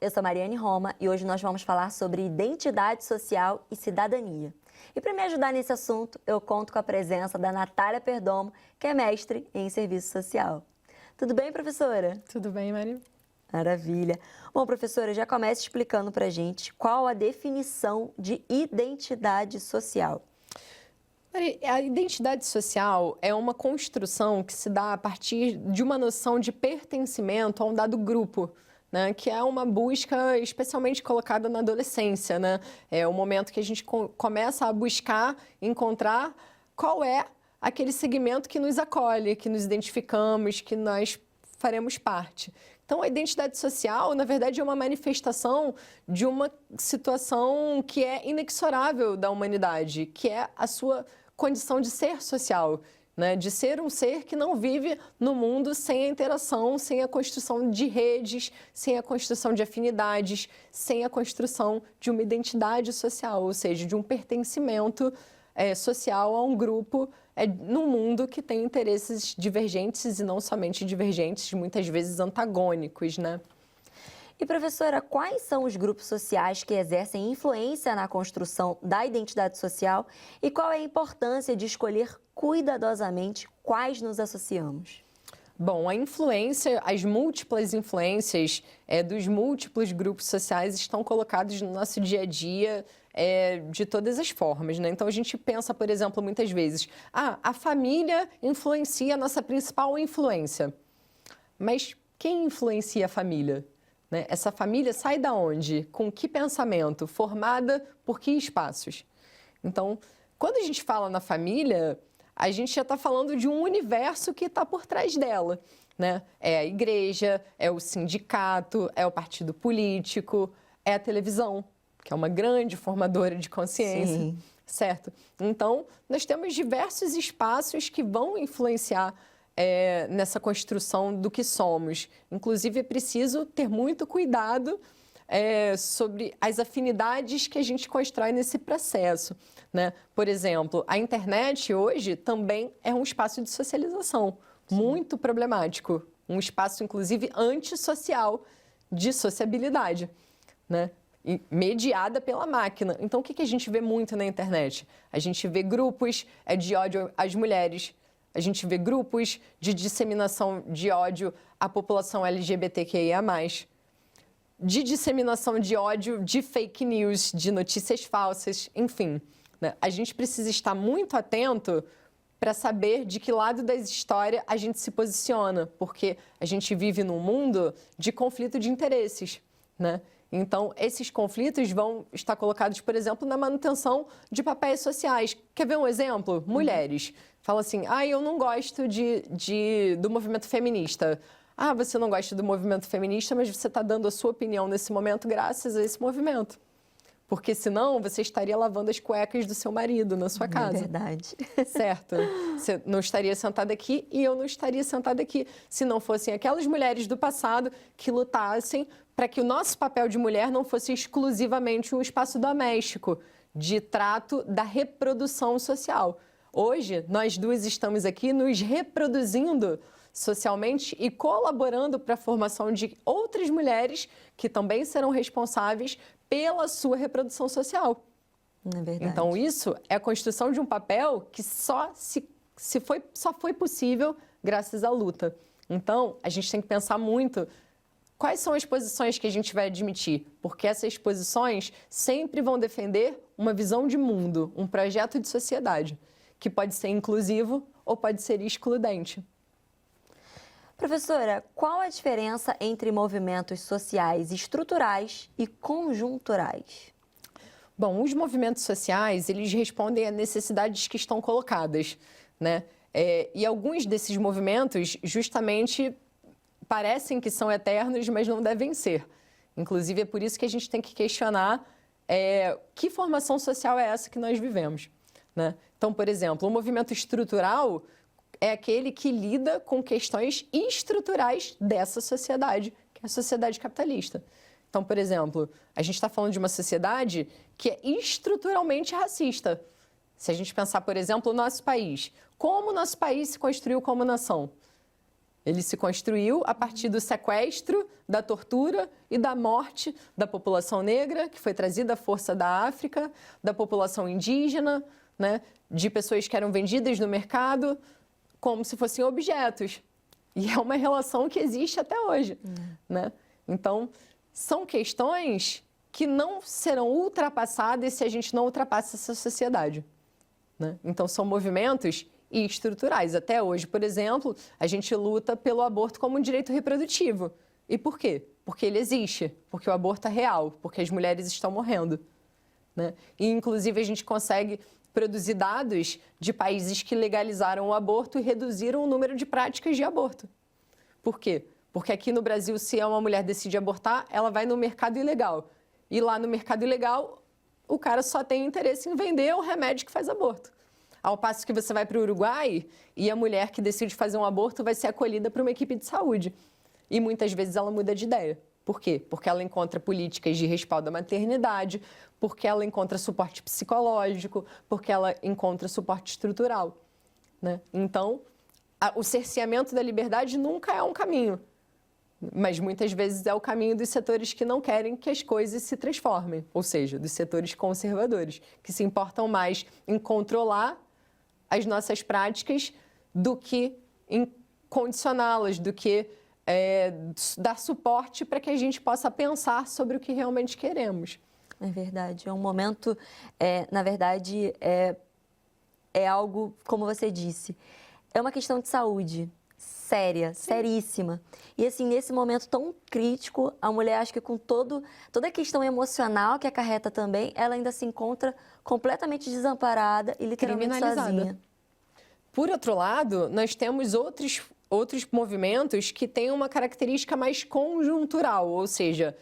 eu sou Mariane Roma e hoje nós vamos falar sobre identidade social e cidadania. E para me ajudar nesse assunto, eu conto com a presença da Natália Perdomo, que é mestre em serviço social. Tudo bem, professora? Tudo bem, Mari? Maravilha. Bom, professora, já começa explicando para a gente qual a definição de identidade social. A identidade social é uma construção que se dá a partir de uma noção de pertencimento a um dado grupo, né? Que é uma busca especialmente colocada na adolescência, né? É o momento que a gente começa a buscar, encontrar qual é aquele segmento que nos acolhe, que nos identificamos, que nós faremos parte. Então, a identidade social, na verdade, é uma manifestação de uma situação que é inexorável da humanidade, que é a sua condição de ser social, né? De ser um ser que não vive no mundo sem a interação, sem a construção de redes, sem a construção de afinidades, sem a construção de uma identidade social, ou seja, de um pertencimento social a um grupo num mundo que tem interesses divergentes e não somente divergentes, muitas vezes antagônicos, né? E, professora, quais são os grupos sociais que exercem influência na construção da identidade social e qual é a importância de escolher cuidadosamente quais nos associamos? Bom, a influência, as múltiplas influências dos múltiplos grupos sociais estão colocados no nosso dia a dia de todas as formas, né? Então, a gente pensa, por exemplo, muitas vezes, a família influencia a nossa principal influência. Mas quem influencia a família? Né? Essa família sai da onde? Com que pensamento? Formada por que espaços? Então, quando a gente fala na família, a gente já está falando de um universo que está por trás dela, né? É a igreja, é o sindicato, é o partido político, é a televisão, que é uma grande formadora de consciência, Sim. Certo? Então, nós temos diversos espaços que vão influenciar nessa construção do que somos. Inclusive, é preciso ter muito cuidado sobre as afinidades que a gente constrói nesse processo, né? Por exemplo, a internet hoje também é um espaço de socialização. Sim. Muito problemático, um espaço, inclusive, antissocial de sociabilidade, né? Mediada pela máquina. Então, o que a gente vê muito na internet? A gente vê grupos de ódio às mulheres, a gente vê grupos de disseminação de ódio à população LGBTQIA+, de disseminação de ódio, de fake news, de notícias falsas, enfim, né? A gente precisa estar muito atento para saber de que lado da história a gente se posiciona, porque a gente vive num mundo de conflito de interesses, né? Então, esses conflitos vão estar colocados, por exemplo, na manutenção de papéis sociais. Quer ver um exemplo? Mulheres. Fala assim, eu não gosto do movimento feminista. Você não gosta do movimento feminista, mas você está dando a sua opinião nesse momento graças a esse movimento. Porque senão você estaria lavando as cuecas do seu marido na sua casa. É verdade. Certo? Você não estaria sentada aqui e eu não estaria sentada aqui se não fossem aquelas mulheres do passado que lutassem para que o nosso papel de mulher não fosse exclusivamente um espaço doméstico, de trato da reprodução social. Hoje, nós duas estamos aqui nos reproduzindo socialmente e colaborando para a formação de outras mulheres que também serão responsáveis pela sua reprodução social. É verdade. Então, isso é a construção de um papel que só foi possível graças à luta. Então, a gente tem que pensar muito quais são as posições que a gente vai admitir, porque essas posições sempre vão defender uma visão de mundo, um projeto de sociedade, que pode ser inclusivo ou pode ser excludente. Professora, qual a diferença entre movimentos sociais estruturais e conjunturais? Bom, os movimentos sociais, eles respondem a necessidades que estão colocadas, né? E alguns desses movimentos, justamente, parecem que são eternos, mas não devem ser. Inclusive, é por isso que a gente tem que questionar que formação social é essa que nós vivemos, né? Então, por exemplo, o movimento estrutural é aquele que lida com questões estruturais dessa sociedade, que é a sociedade capitalista. Então, por exemplo, a gente está falando de uma sociedade que é estruturalmente racista. Se a gente pensar, por exemplo, o nosso país, como o nosso país se construiu como nação? Ele se construiu a partir do sequestro, da tortura e da morte da população negra, que foi trazida à força da África, da população indígena, né, de pessoas que eram vendidas no mercado como se fossem objetos. E é uma relação que existe até hoje, né? Então, são questões que não serão ultrapassadas se a gente não ultrapassa essa sociedade, né? Então, são movimentos e estruturais. Até hoje, por exemplo, a gente luta pelo aborto como um direito reprodutivo. E por quê? Porque ele existe, porque o aborto é real, porque as mulheres estão morrendo, né? E, inclusive, a gente consegue produzir dados de países que legalizaram o aborto e reduziram o número de práticas de aborto. Por quê? Porque aqui no Brasil, se uma mulher decide abortar, ela vai no mercado ilegal. E lá no mercado ilegal, o cara só tem interesse em vender o remédio que faz aborto. Ao passo que você vai para o Uruguai e a mulher que decide fazer um aborto vai ser acolhida por uma equipe de saúde. E muitas vezes ela muda de ideia. Por quê? Porque ela encontra políticas de respaldo à maternidade, porque ela encontra suporte psicológico, porque ela encontra suporte estrutural, né? Então, o cerceamento da liberdade nunca é um caminho, mas muitas vezes é o caminho dos setores que não querem que as coisas se transformem, ou seja, dos setores conservadores, que se importam mais em controlar as nossas práticas do que em condicioná-las, do que dar suporte para que a gente possa pensar sobre o que realmente queremos. É verdade, é um momento, na verdade, é algo, como você disse, é uma questão de saúde séria, seríssima. E assim, nesse momento tão crítico, a mulher, acho que com toda a questão emocional que acarreta também, ela ainda se encontra completamente desamparada e literalmente sozinha. Por outro lado, nós temos outros movimentos que têm uma característica mais conjuntural, ou seja,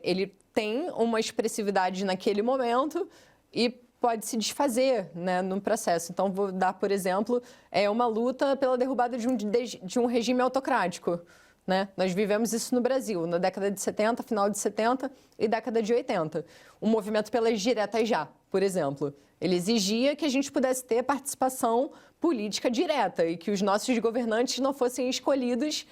ele tem uma expressividade naquele momento e pode se desfazer, né, no processo. Então, vou dar, por exemplo, uma luta pela derrubada de um regime autocrático, né? Nós vivemos isso no Brasil, na década de 70, final de 70 e década de 80. O movimento pelas diretas já, por exemplo. Ele exigia que a gente pudesse ter participação política direta e que os nossos governantes não fossem escolhidos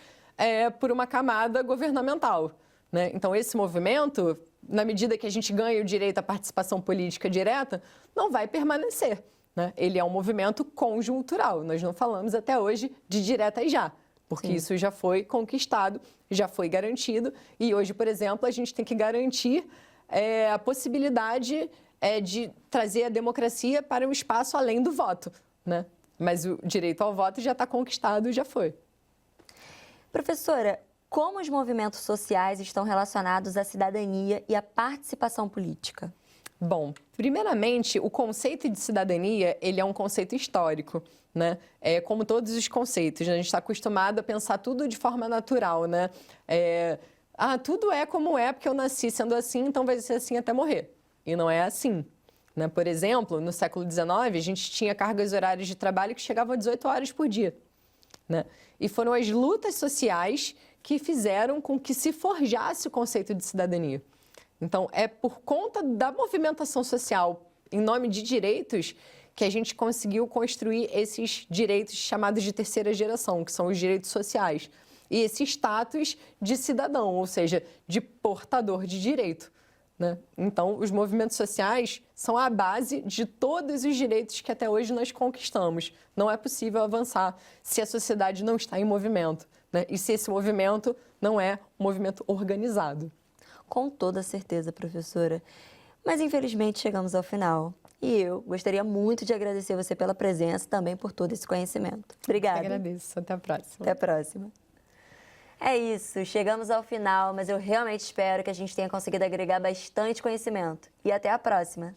por uma camada governamental, né? Então, esse movimento, na medida que a gente ganha o direito à participação política direta, não vai permanecer, né? Ele é um movimento conjuntural. Nós não falamos até hoje de direta e já, porque Sim. Isso já foi conquistado, já foi garantido. E hoje, por exemplo, a gente tem que garantir a possibilidade de trazer a democracia para um espaço além do voto, né? Mas o direito ao voto já está conquistado, já foi. Professora, como os movimentos sociais estão relacionados à cidadania e à participação política? Bom, primeiramente, o conceito de cidadania, ele é um conceito histórico, né? Como todos os conceitos, a gente está acostumado a pensar tudo de forma natural, né? Tudo é como é porque eu nasci sendo assim, então vai ser assim até morrer. E não é assim, né? Por exemplo, no século XIX, a gente tinha cargas horárias de trabalho que chegavam a 18 horas por dia, né? E foram as lutas sociais que fizeram com que se forjasse o conceito de cidadania. Então, é por conta da movimentação social em nome de direitos que a gente conseguiu construir esses direitos chamados de terceira geração, que são os direitos sociais. E esse status de cidadão, ou seja, de portador de direito, né? Então, os movimentos sociais são a base de todos os direitos que até hoje nós conquistamos. Não é possível avançar se a sociedade não está em movimento, né? E se esse movimento não é um movimento organizado. Com toda certeza, professora. Mas, infelizmente, chegamos ao final. E eu gostaria muito de agradecer você pela presença e também por todo esse conhecimento. Obrigada. Eu agradeço. Até a próxima. Até a próxima. É isso, chegamos ao final, mas eu realmente espero que a gente tenha conseguido agregar bastante conhecimento. E até a próxima.